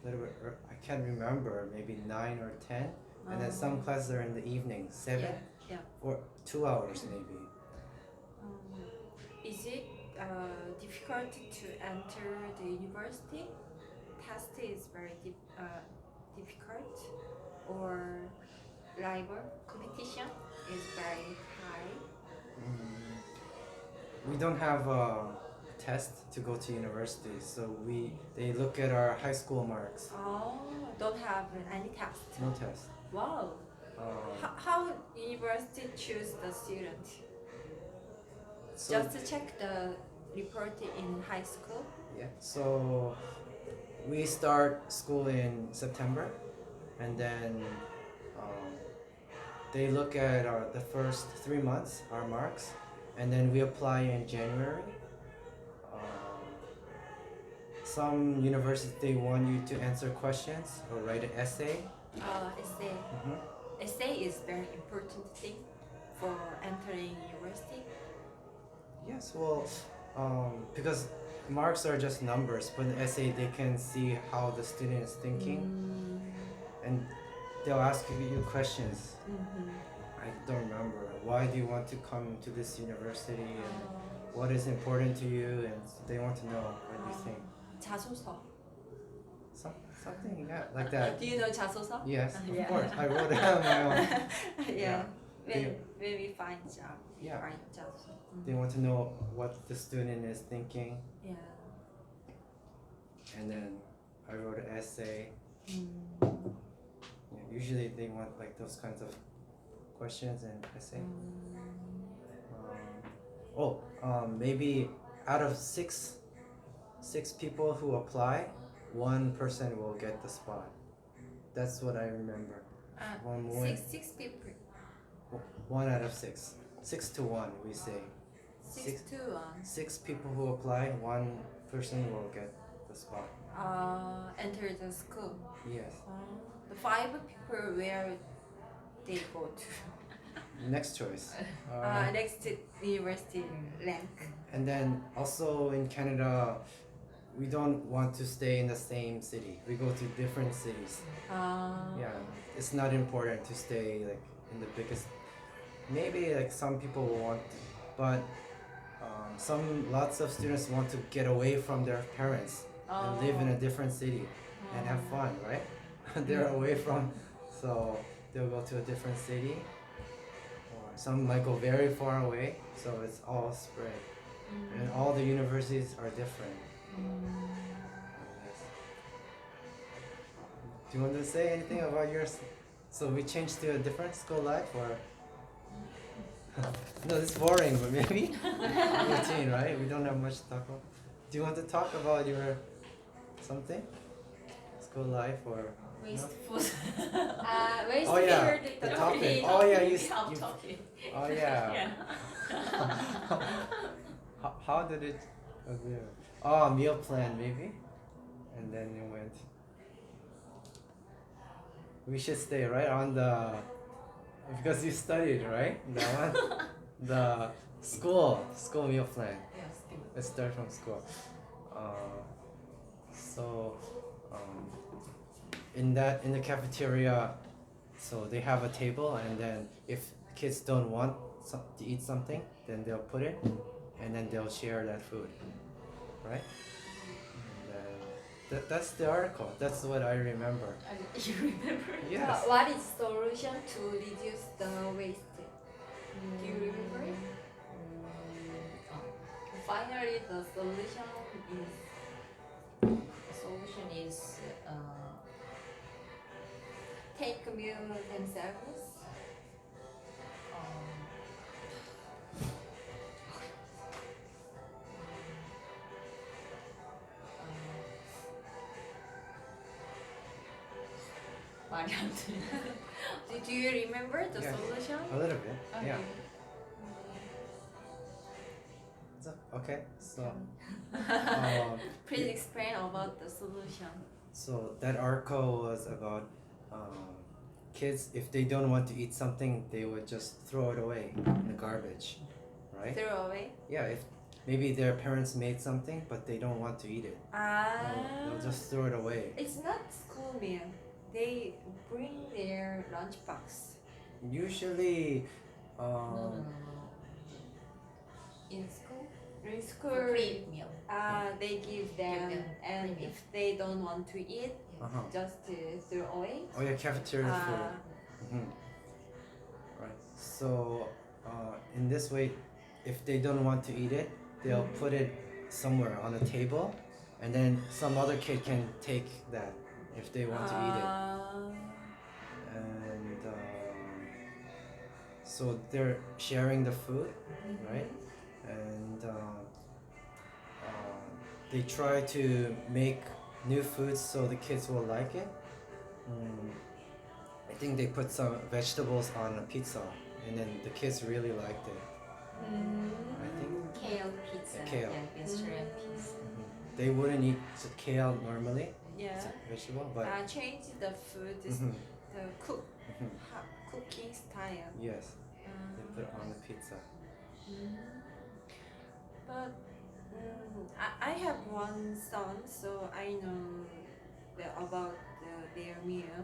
little bit. I can't remember. Maybe 9 or 10, and then some classes are in the evening, 7 Yeah. or 2 hours maybe. Is it difficult to enter the university? Test is very difficult, or rival competition is very high. We don't have a test to go to university, so they look at our high school marks. Oh, don't have any test. No test. Wow. How university choose the student? So, Just to check the report in high school. yeah. So we start school in September, and then they look at the first 3 months, our marks, and then we apply in January. Some universities they want you to answer questions or write an essay. Essay. Essay is very important thing for entering university. Yes, well, because marks are just numbers, but in essay they can see how the student is thinking, and they'll ask you questions. I don't remember. Why do you want to come to this university, and what is important to you, and they want to know what you think. 자소서. Something like that. Do you know 자소서? Yes, of Yeah. course. I wrote it on my own. Yeah. They- When we find job, Yeah. write 자소서. They want to know what the student is thinking, Yeah. and then I wrote an essay. Mm. Yeah, usually they want like those kinds of questions and essay. Maybe out of six people who apply, one person will get the spot. That's what I remember. Six people. 1 out of 6. 6 to 1, we say. 6 to 1. 6 people who apply, one person will get the spot. Enter the school. Yes. The 5 people where they go to. Next choice. Next university rank. And then also in Canada, we don't want to stay in the same city. We go to different cities. Yeah, it's not important to stay like in the biggest. Maybe like some people will want, but lots of students want to get away from their parents and live in a different city and have fun, right? They're away from, so they'll go to a different city. Or some might go very far away, so it's all spread. And all the universities are different. Yes. Do you want to say anything about yours? So we changed to a different school life, or no? It's boring, but maybe routine, right? We don't have much to talk about. Do you want to talk about your something, school life, or Waste no? food. Oh yeah, the topic. Oh yeah, you. Oh yeah. Yeah. How did it? Oh, meal plan maybe, and then you went. We should stay right on the, because you studied, right? That one, the school meal plan. Yes. Let's start from school. So, in the cafeteria, so they have a table, and then if kids don't want to eat something, then they'll put it, and then they'll share that food, right? And that's the article. That's what I remember. You remember? Yes. What is solution to reduce the waste? Do you remember it? Finally, the solution is take meal themselves. 말이 안 돼. Do you remember the Yeah. solution? A little bit. Okay. Yeah. Okay. So. Please explain about the solution. So that article was about kids, if they don't want to eat something, they would just throw it away in the garbage, right? Throw away. Yeah, maybe their parents made something, but they don't want to eat it. They'll just throw it away. It's not school meal. They bring their lunchbox. Usually, In school, In for school, free meal. they give them, them and free meal. if they don't want to eat, just throw away. oh yeah, cafeteria food. Right. So, in this way, if they don't want to eat it, they'll put it somewhere on a table, and then some other kid can take that if they want to eat it. And so they're sharing the food, right? And they try to make new foods so the kids will like it. I think they put some vegetables on a pizza, and then the kids really liked it. I think Kale pizza. Kale. Yeah, vegetarian pizza. they wouldn't eat kale normally. Yeah. It's a vegetable, but Change the food, Mhm. the cooking style. yes, they put it on the pizza. But I have one son, so I know about their meal.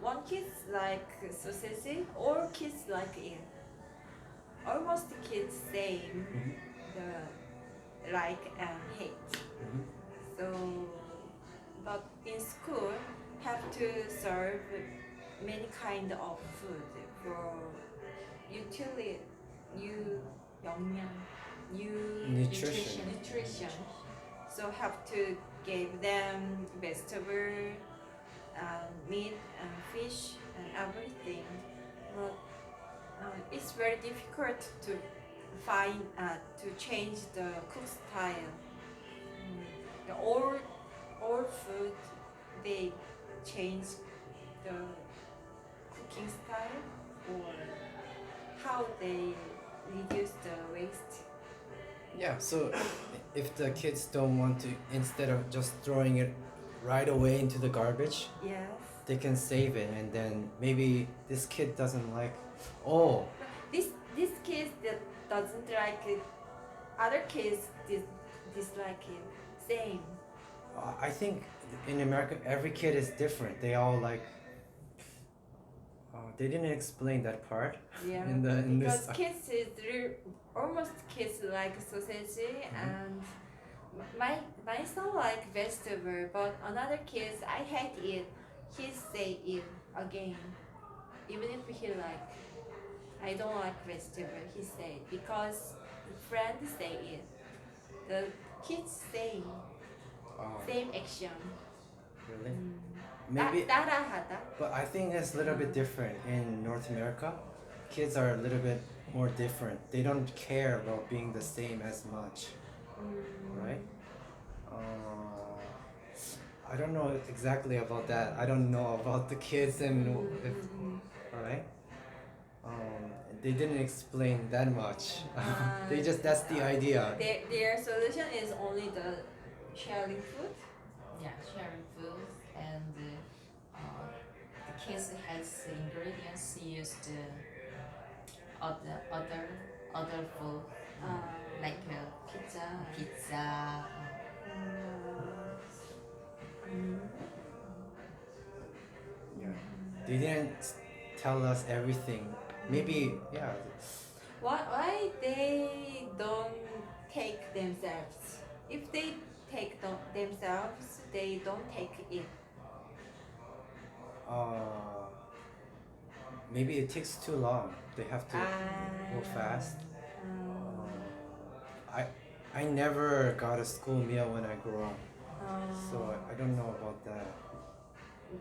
One kids like sausage, all kids like it. Almost kids same, the like and hate. So, but in school have to serve many kind of food for nutrition. So have to give them vegetable, meat and fish and everything. But it's very difficult to find to change the cook style. The all food they change the cooking style or how they reduce the waste. Yeah, so if the kids don't want to, instead of just throwing it right away into the garbage, Yes. they can save it, and then maybe this kid doesn't like. Oh, This kid that doesn't like it, other kids dislike it. Same. I think in America every kid is different. They all like. They didn't explain that part. Yeah. in because this. kids is almost kids like sausage and my son like vegetable, but another kids I hate it. He say it again, even if he like. I don't like vegetable. He say because friends say it. The kids say same action. Really? Maybe. 따라하다. But I think it's a little bit different in North America. Kids are a little bit more different. They don't care about being the same as much, right? I don't know exactly about that. I don't know about the kids and alright. They didn't explain that much. They just that's the idea. Their solution is only the sharing food. Yeah, sharing food and the kids has ingredients used other food like pizza. Yeah. They didn't tell us everything. Maybe yeah. Why they don't take themselves? If they take themselves, they don't take it. Maybe it takes too long. They have to go fast. I never got a school meal when I grew up, so I don't know about that.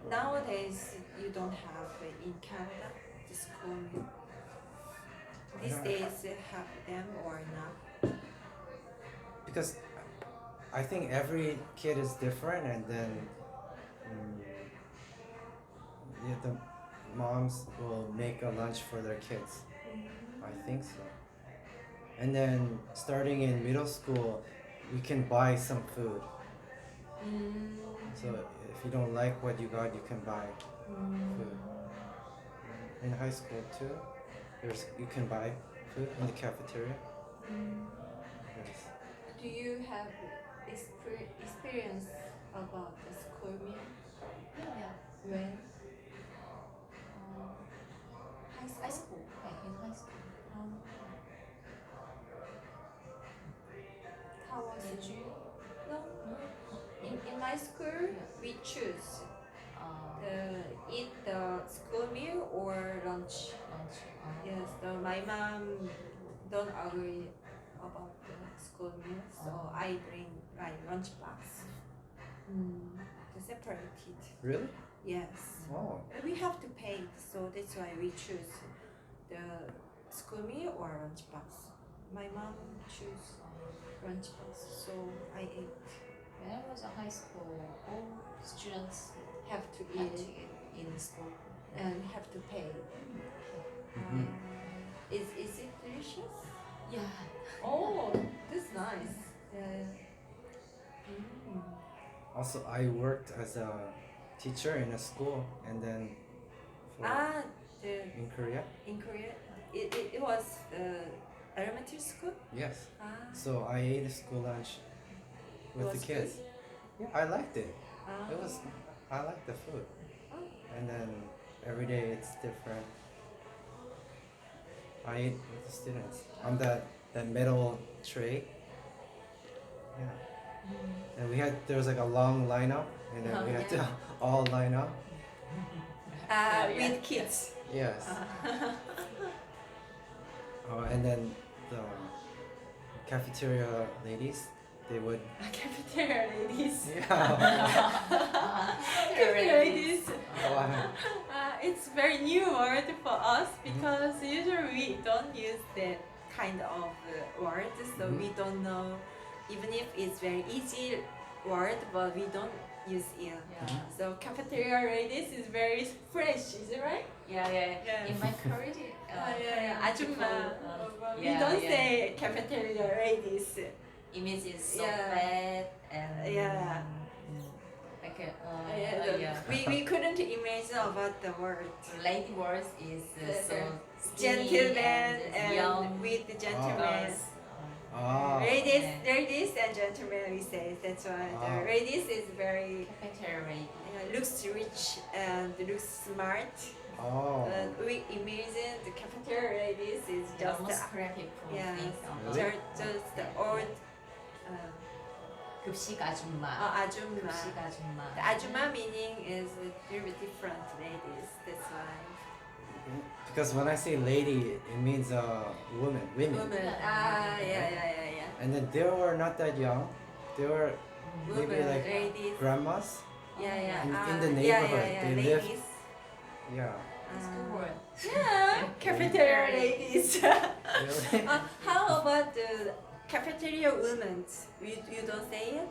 Nowadays, you don't have in Canada the school meal. These days, have them or not? Because I think every kid is different, and then yeah, the moms will make a lunch for their kids. I think so. And then starting in middle school, we can buy some food. So if you don't like what you got, you can buy food. In high school too, you can buy food in the cafeteria. Yes. Do you have experience about the school meal? Yeah. When? High school. Yeah, in high school. How was Did it? you? No. In my school, we choose eat the school meal or lunch. Lunch. Yes, my mom don't agree about the school meal, so I bring my lunch box to separate it. Really? Yes. Oh. We have to pay, so that's why we choose the school meal or lunch box. My mom choose lunch box, so I ate. When I was in high school, all students Have to had to eat eat in school. and have to pay. Is it delicious? Yeah. Oh, that's nice. Also, I worked as a teacher in a school, and then in Korea. In Korea, it was elementary school. Yes. So I ate school lunch with Was the kids. good? Yeah, I liked it. Ah. It was. I liked the food, Oh. and then every day it's different. I ate with the students on that metal tray. Yeah. And there was like a long lineup, and then we had to all line up. With kids. Yes. And then the cafeteria ladies, they would. Cafeteria ladies. Yeah. Cafeteria ladies. Wow. It's very new word for us because usually we don't use that kind of word, so we don't know. Even if it's very easy word, but we don't use it. Yeah. So cafeteria ladies is very fresh, is it right? Yeah. In my Korean, 아줌마. We yeah, don't yeah. say cafeteria ladies. image is so Yeah. fat and Yeah. like a, We couldn't imagine about the word. lady words is so skinny Gentleman and young. and with the gentleman. Oh. Ladies and gentlemen, we say. That's why the ladies is very Cafeteria. looks rich and looks smart. Oh. We imagine the cafeteria ladies is just almost Korean people yeah, think Really? just the old 급식 아줌마. 아줌마. 급식 아줌마. The ajumma meaning is a little bit different ladies. That's why. Because when I say lady, it means women. Women. Yeah. And then they were not that young. They were maybe Women, like ladies. grandmas. Yeah. In the neighborhood, they lived. ladies. Yeah. It's a good word. Yeah, cafeteria ladies. Really? How about the cafeteria women? You don't say it?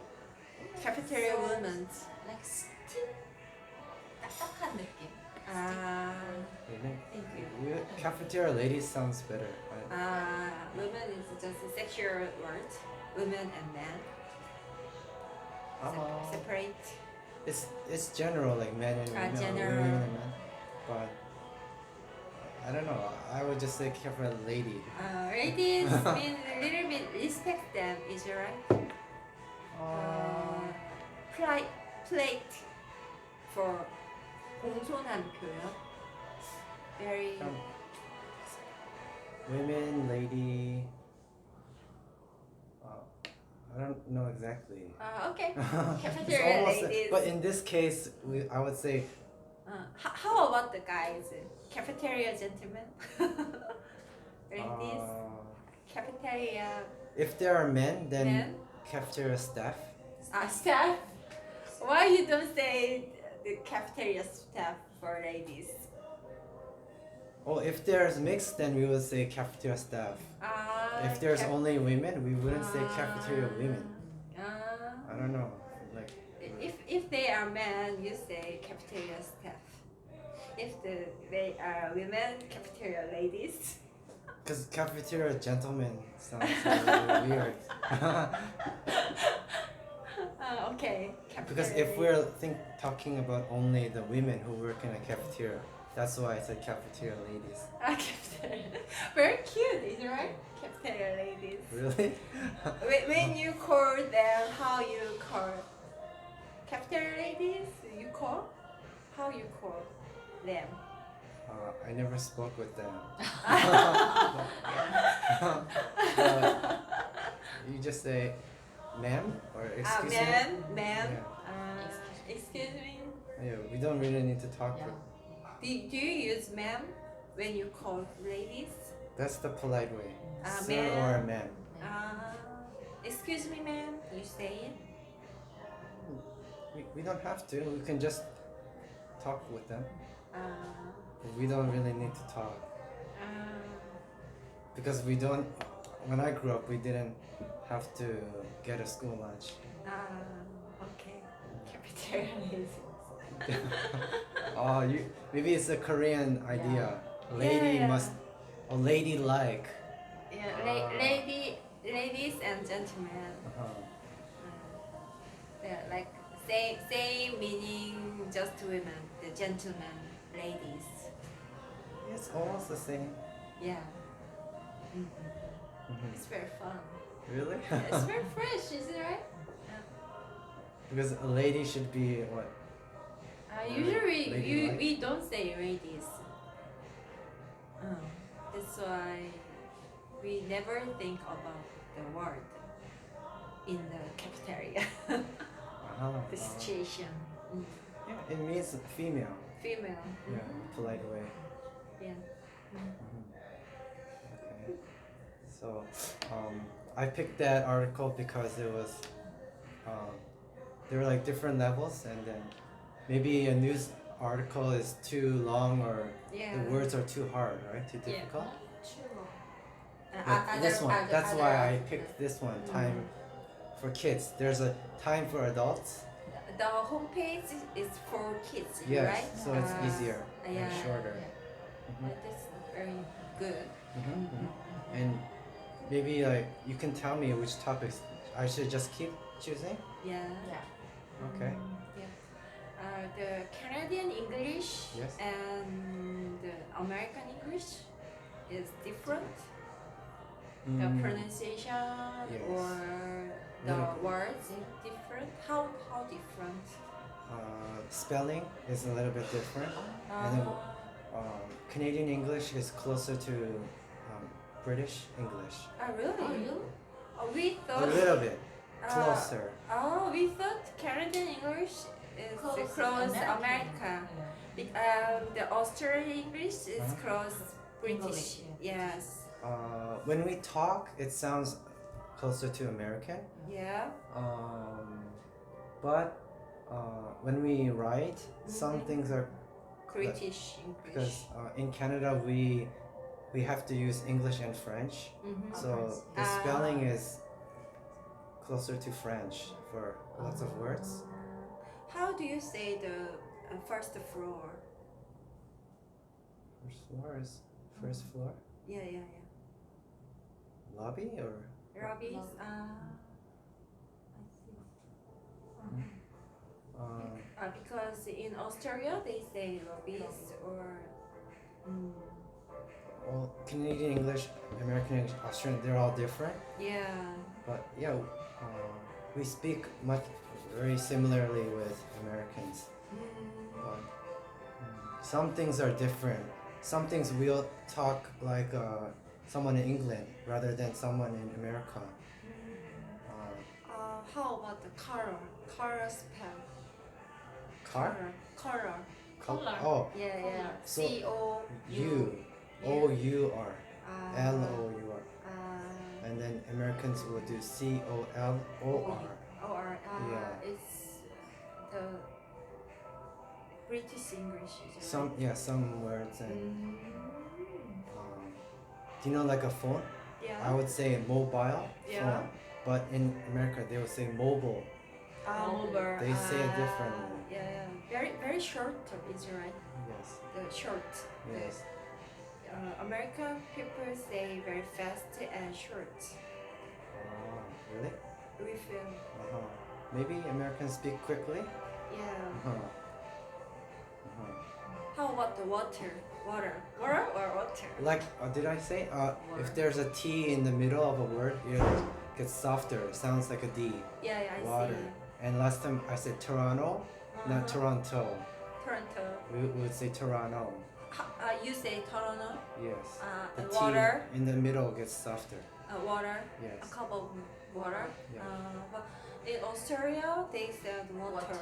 Cafeteria women. Like still 딱딱한 느낌. Really? Thank you. Cafeteria ladies sounds better. Women is just a sexual word. Women and men. Separate. It's general, like men and women, or general. women and men. But I don't know. I would just say cafeteria lady. Ladies mean a little bit respect them, is it right? Plate for 공손한 표현. Very Women, lady. I don't know exactly. okay. It's Cafeteria almost ladies. but in this case, I would say How about the guys? Cafeteria gentlemen. Ladies. Cafeteria if there are men, then men. cafeteria staff. Staff. Why you don't say the cafeteria staff for ladies? Oh, if there's mixed, then we would say cafeteria staff. If there's only women, we wouldn't say cafeteria women. I don't know. Like If they are men, you say cafeteria staff. If they are women, cafeteria ladies. because cafeteria gentlemen sounds really weird. Okay. Because cafeteria if we're talking about only the women who work in a cafeteria, That's why I said cafeteria ladies. Cafeteria. Very cute, is it right? Cafeteria ladies. Really? When you call them, how you call? Cafeteria ladies, you call? How you call them? I never spoke with them. You just say, ma'am or excuse me. Ma'am. Yeah. Excuse me. Yeah, we don't really need to talk. Yeah. Do you use ma'am when you call ladies? That's the polite way. Sir Ma'am. or ma'am. Excuse me, ma'am. You say it. We don't have to. We can just talk with them. Uh, We don't really need to talk because we don't. When I grew up, we didn't have to get a school lunch. okay. Cafeteria ladies. Oh, maybe it's a Korean idea. Lady must, or lady like. Yeah, ladies and gentlemen. Yeah, like same meaning, just women, the gentlemen, ladies. It's almost the same. Yeah. It's very fun. Really? It's very fresh, is it right? Because a lady should be what? Usually Ladylike? we don't say ladies. That's why we never think about the word in the cafeteria. The situation. Yeah, it means female. Female. Yeah, polite way. Yeah. Okay. So, I picked that article because it was, there were like different levels, and then maybe a news article is too long or the words are too hard, right? Too difficult. But this one, that's why I picked this one. Time for kids. There's a time for adults. The homepage is for kids, Yes, right? so it's easier Yeah. and shorter. That's very good. And maybe like you can tell me which topics I should just keep choosing. Yeah. Okay. The Canadian English Yes. and the American English is different. The Mm, pronunciation Yes. or the Little bit. words is different. How different? Spelling is a little bit different, and then Canadian English is closer to British English. Really? We A thought. little bit closer. We thought Canadian English is Close close American. America. The Australian English is close British. English, Yes. When we talk, it sounds closer to American. Yeah. But when we write, some things are British English. because in Canada we have to use English and French, so the spelling is closer to French for lots of words. How do you say the first floor? First floor, Yeah. lobby or Robbie's. I see. Because in Australia they say lobbies or. well, Canadian English, American English, Australian, they're all different. Yeah. But yeah, we speak very similarly with Americans. But some things are different. Some things we'll talk like someone in England rather than someone in America. How about the color? Color spell. Car? Color. Color. Oh, Yeah. So, C-O-U. O-U-R. L-O-U-R. And then Americans will do C-O-L-O-R. Or Yeah. it's the British English. Is it Some words and do you know like a phone? Yeah. I would say mobile Yeah. phone, but in America they would say mobile. Mobile. They say it differently. Yeah. Very short. Is it right? Yes. The short. Yes. American people say very fast and short. Really? We feel. Maybe Americans speak quickly. Yeah. How about the water? Water or water? Like, did I say? If there's a T in the middle of a word, it gets softer. It sounds like a D. Yeah, I Water. see. And last time I said Toronto, not Toronto. Toronto. We would say Toronto. You say Toronto. Yes. The And T water. in the middle gets softer. Water. Yes. A cup of water. Yeah. But in Australia, they said water.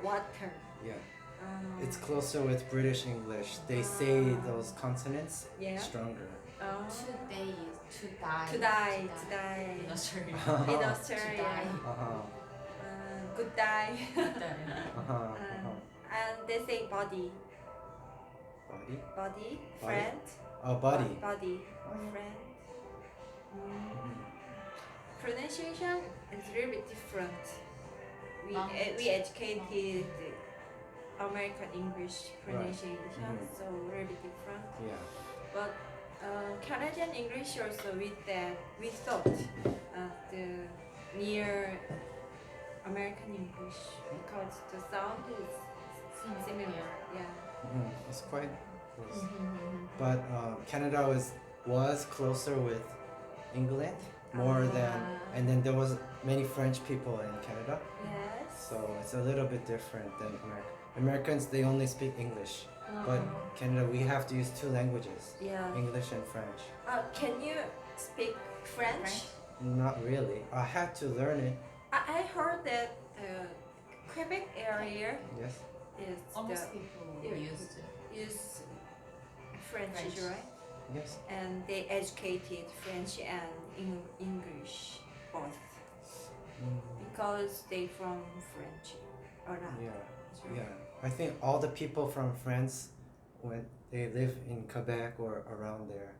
Water. Yeah. It's closer with British English. They say those consonants Yeah. stronger. Today is to die. To die. In Australia. In Australia. Good die. And they say body. Body? Body. Friend. Oh, body. Body. Friend. Pronunciation is a little bit different. We educated American English pronunciation, so a little bit different. Yeah. But Canadian English also with that we thought the near American English because the sound is similar. Yeah. It's quite close. But Canada was closer with England more than, and then there was many French people in Canada. Yes. So it's a little bit different than America. Americans, they only speak English, but Canada, we have to use two languages, English and French. Can you speak French? Not really. I had to learn it. I heard that Quebec area Yes. is Almost people use French, French. right? Yes. And they educated French and English both because they from French or not. Yeah. Sorry. Yeah. I think all the people from France, when they live in Quebec or around there.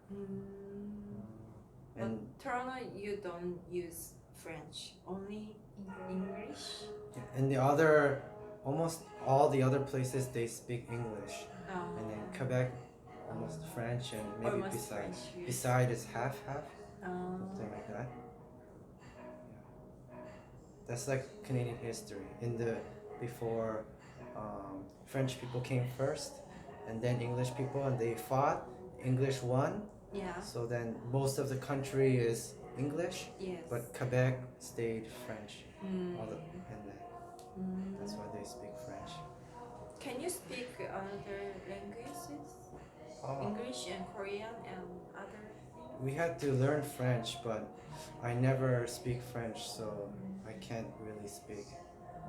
And But Toronto, you don't use French, only English. in the other, almost all the other places they speak English, and then Quebec, almost French, and maybe Almost beside. French, yes. Beside is half, something like that. Yeah. That's like Canadian history. In the before, French people came first, and then English people, and they fought. English won. Yeah. So then most of the country is English, Yes. but Quebec stayed French. Mm. All the, and then that's why they speak French. Can you speak other languages? Oh, English and Korean and other we had to learn French, but I never speak French, so I can't really speak.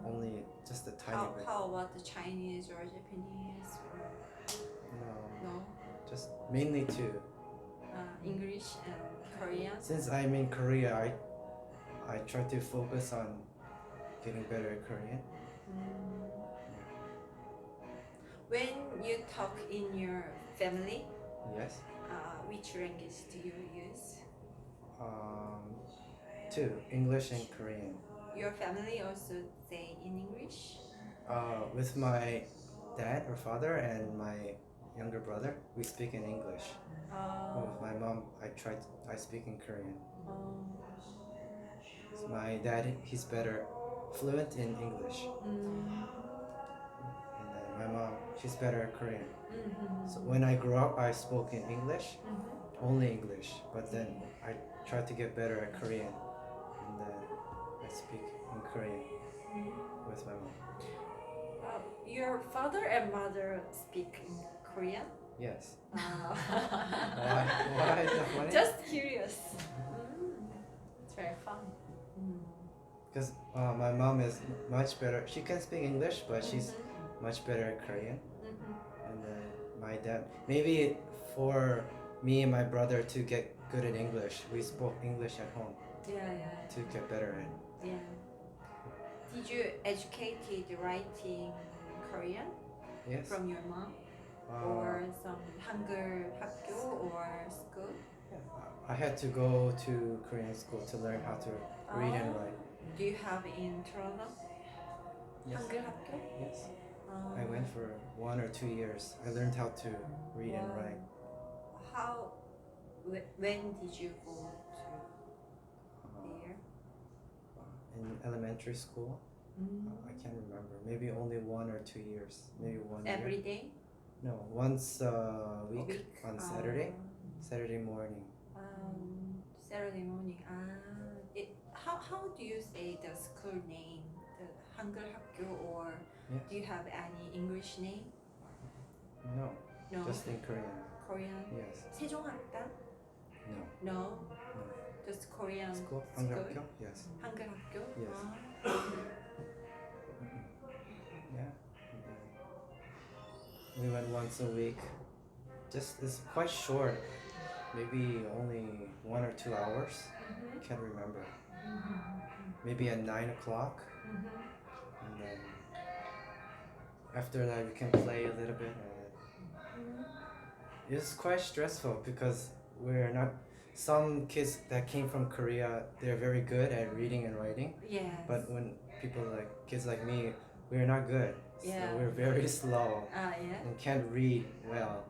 Only just a tiny bit. How about the Chinese or Japanese or No, no? just mainly two. English and Korean. Since I'm in Korea, I try to focus on getting better at Korean. When you talk in your family, Yes. which language do you use? Two, English and Korean. Your family also say in English? With my dad or father and my younger brother, we speak in English. With my mom, I speak in Korean. So my dad, he's better fluent in English. And then my mom, she's better at Korean. So when I grew up, I spoke in English, only English. But then I tried to get better at Korean, and then I speak in Korean with my mom. Your father and mother speak in Korean? Yes. Why? Why is that funny? Just curious. It's very fun. Because my mom is much better. She can speak English, but she's much better at Korean. And then my dad, maybe for me and my brother to get good at English, we spoke English at home Yeah. to get better at. Yeah. Did you educated writing Korean Yes. from your mom or some Hangul 학교 or school? I had to go to Korean school to learn how to read and write. Do you have in Toronto? Yes. Hangul 학교? Yes. I went for 1 or 2 years. I learned how to read and write. When did you go to there? In elementary school. I can't remember. Maybe only 1 or 2 years. Maybe 1 year. Every day? No, once a week, week? on Saturday morning. Saturday morning. How do you say the school name? The 한글 학교 or Yes. do you have any English name? No, No. just in Korean. Korean. Yes. 세종학당? No. No. No. Just Korean School? school? 한글학교? Yes. 한글 학교? Yes. Yeah. We went once a week. Just it's quite short. Maybe only 1 or 2 hours. Can't remember. Maybe at 9 o'clock. And then after that we can play a little bit. It's quite stressful because we're not. Some kids that came from Korea, they're very good at reading and writing. Yes. But when people like kids like me, we're not good. Yeah. So we're very slow Yeah. and can't read well.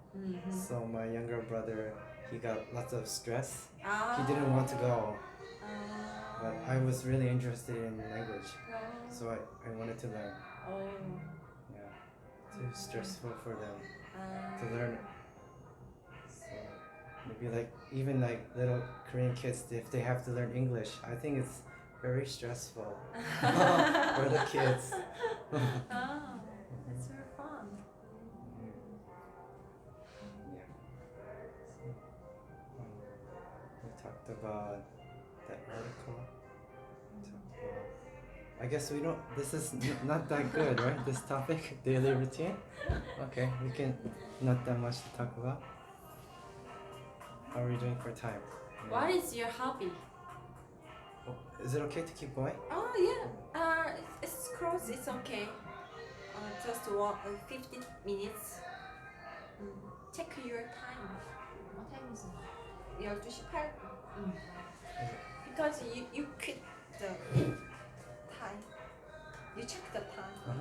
So my younger brother, he got lots of stress. He didn't want to go. But I was really interested in language, so I wanted to learn. Yeah, too stressful for them to learn. So maybe like even like little Korean kids, if they have to learn English, I think it's very stressful for the kids. It's very fun. Yeah. We talked about that article. I guess we don't. This is not that good, right? This topic, daily routine. Okay, we can. Not that much to talk about. How are we doing for time? What is your hobby? Oh, is it okay to keep going? Oh yeah. It's close. It's okay. Just 50 minutes. Check your time. What time is it? 12시 8분. Because you quit the time. You check the time.